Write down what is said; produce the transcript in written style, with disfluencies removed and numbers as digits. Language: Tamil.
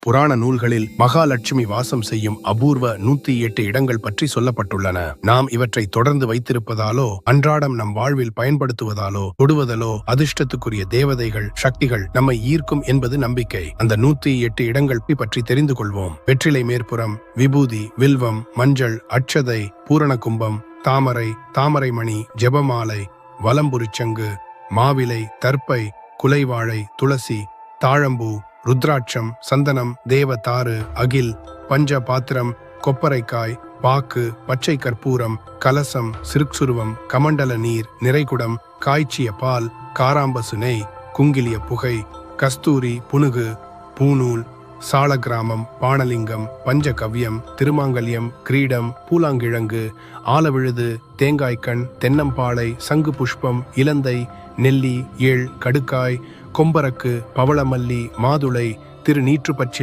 புராண நூல்களில் மகாலட்சுமி வாசம் செய்யும் அபூர்வ 108 இடங்கள் பற்றி சொல்லப்பட்டுள்ளன. நாம் இவற்றை தொடர்ந்து வைத்திருப்பதாலோ அன்றாடம் நம் வாழ்வில் பயன்படுத்துவதாலோ தொடுவதலோ அதிர்ஷ்டத்துக்குரிய தேவதைகள் சக்திகள் நம்மை ஈர்க்கும் என்பது நம்பிக்கை. அந்த 108 இடங்கள் பற்றி தெரிந்து கொள்வோம். வெற்றிலை மேற்புறம், விபூதி, வில்வம், மஞ்சள், அட்சதை, பூரண கும்பம், தாமரை, தாமரைமணி, ஜெபமாலை, வலம்புரிச்சங்கு, மாவிலை, தர்ப்பை, குலைவாழை, துளசி, தாழம்பூ, ருத்ராட்சம், சந்தனம், தேவதாரு, அகில், பஞ்ச பாத்திரம், கொப்பரைக்காய், பாக்கு, பச்சை கற்பூரம், கலசம், சிறுக்சுருவம், கமண்டல நீர், நிறைகுடம், காய்ச்சிய பால், காராம்பசு நெய், குங்கிலிய புகை, கஸ்தூரி, புனுகு, பூநூல், சாலக்கிராமம், பாணலிங்கம், பஞ்சகவ்யம், திருமாங்கல்யம், கிரீடம், பூலாங்கிழங்கு, ஆலவிழுது, தேங்காய்கண், தென்னம்பாளை, சங்கு புஷ்பம், இலந்தை, நெல்லி, ஏள், கடுக்காய், கொம்பரக்கு, பவளமல்லி, மாதுளை, திருநீற்றுப்பச்சிலை,